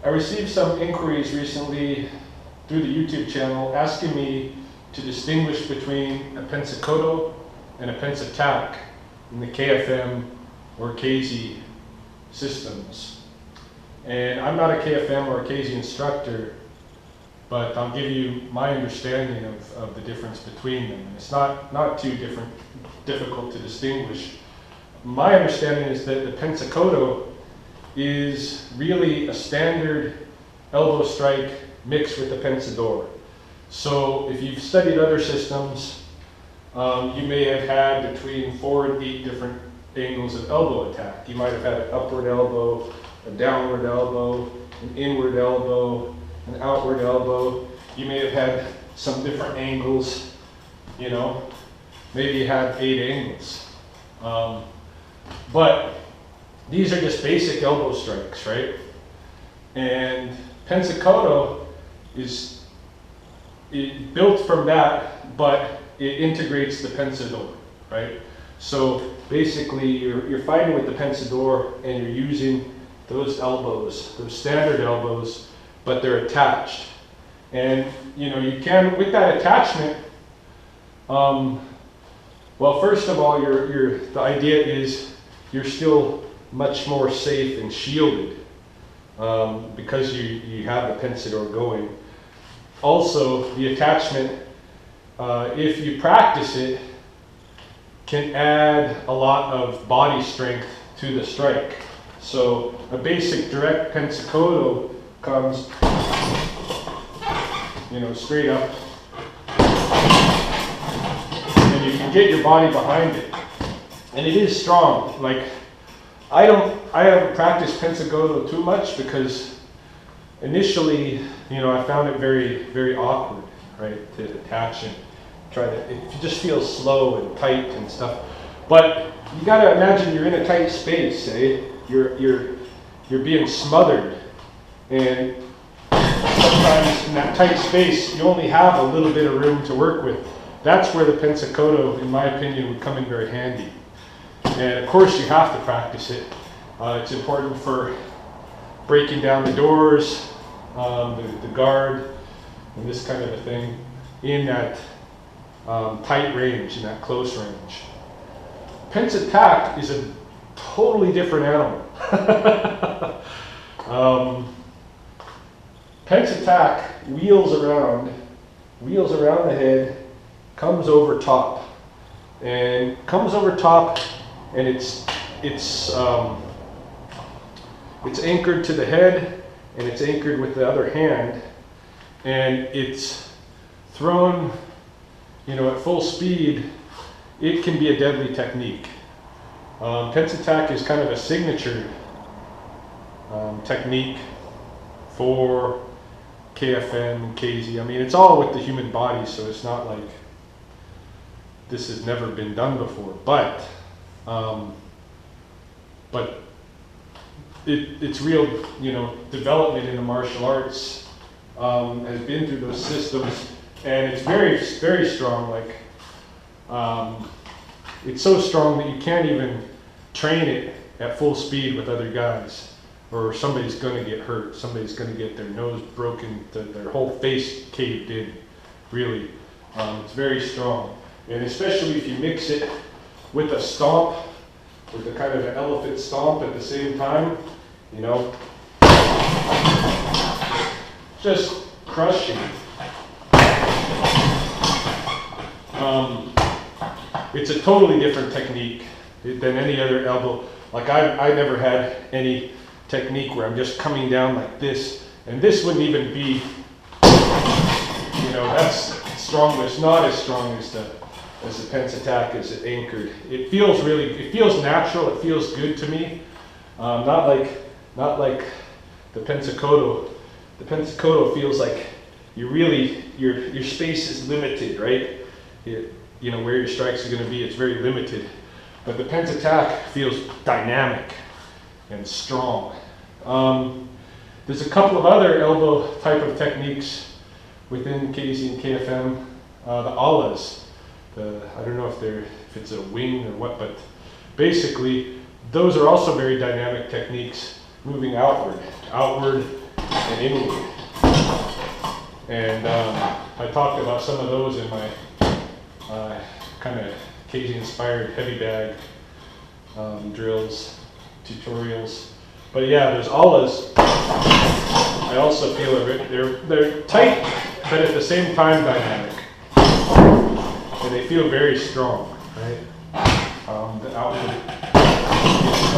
I received some inquiries recently through the YouTube channel asking me to distinguish between a Pensacodo and a Pensataq in the KFM or Keysi systems. And I'm not a KFM or a Keysi instructor, but I'll give you my understanding of the difference between them. And it's not too difficult to distinguish. My understanding is that the Pensacodo is really a standard elbow strike mixed with the Pensador. So if you've studied other systems, you may have had between 4 and 8 different angles of elbow attack. You might have had an upward elbow, a downward elbow, an inward elbow, an outward elbow. You may have had some different angles, you know. Maybe you had 8 angles. But these are just basic elbow strikes, right? And Pensacodo is built from that, but it integrates the Pensador, right? So basically you're fighting with the Pensador and you're using those elbows, those standard elbows, but they're attached. And you know, you can, with that attachment, well, first of all, the idea is you're still much more safe and shielded because you have the Pensador going. Also, the attachment, if you practice it, can add a lot of body strength to the strike. So a basic direct Pensacodo comes, you know, straight up, and you can get your body behind it, and it is strong. Like I haven't practiced Pensacodo too much because initially, you know, I found it very, very awkward, right, to attach and try to. It just feels slow and tight and stuff. But you got to imagine you're in a tight space, eh? You're being smothered, and sometimes in that tight space you only have a little bit of room to work with. That's where the Pensacodo, in my opinion, would come in very handy. And of course you have to practice it. It's important for breaking down the doors, the guard, and this kind of a thing in that tight range, in that close range. Pensataq is a totally different animal. Pensataq wheels around the head, comes over top, and it's anchored to the head, and it's anchored with the other hand, and it's thrown, you know, at full speed. It can be a deadly technique. Pensataq is kind of a signature technique for KFM and Keysi. I mean, it's all with the human body, so it's not like this has never been done before. But it's real, you know, development in the martial arts has been through those systems, and it's very, very strong. Like it's so strong that you can't even train it at full speed with other guys, or somebody's going to get hurt. Somebody's going to get their nose broken, their whole face caved in. Really, it's very strong, and especially if you mix it with a stomp, with a kind of an elephant stomp at the same time, you know, just crushing. It's a totally different technique than any other elbow. Like I never had any technique where I'm just coming down like this, and this wouldn't even be, you know, that's strong, but it's not as strong as the Pensataq is anchored. It feels natural. It feels good to me. Not like the Pensacodo. The Pensacodo feels like your space is limited, right? You know where your strikes are going to be. It's very limited. But the Pensataq feels dynamic and strong. There's a couple of other elbow type of techniques within Keysi and KFM. The alas. I don't know if it's a wing or what, but basically those are also very dynamic techniques, moving outward, in Italy. And I talked about some of those in my kind of Keysi inspired heavy bag drills, tutorials. But yeah, there's olives. I also feel they're tight, but at the same time dynamic. And they feel very strong, right? The outward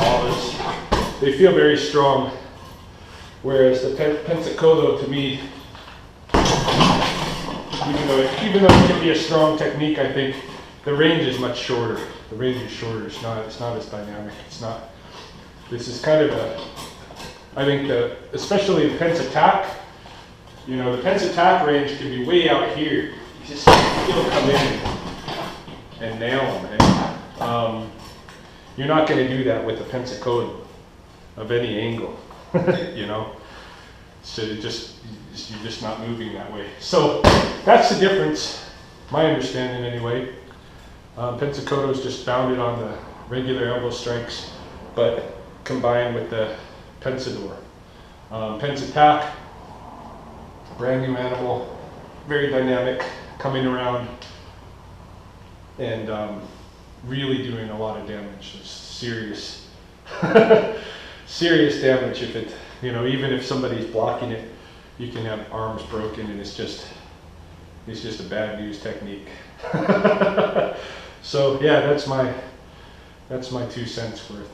olives, they feel very strong. Whereas the Pensacodo, to me, even though it can be a strong technique, I think the range is much shorter. The range is shorter. It's not as dynamic. It's not. This is kind of I think especially the Pensataq. You know, the Pensataq range can be way out here. You just still come in and nail them. And, you're not going to do that with the Pensacodo of any angle. You know, so you're just not moving that way. So that's the difference, my understanding anyway. Pensacodo is just founded on the regular elbow strikes, but combined with the Pensador. Pensataq, brand new animal, very dynamic, coming around and really doing a lot of damage. It's serious, serious damage. If it, you know, even if somebody's blocking it, you can have arms broken, and it's just a bad news technique. So yeah, that's my 2 cents worth.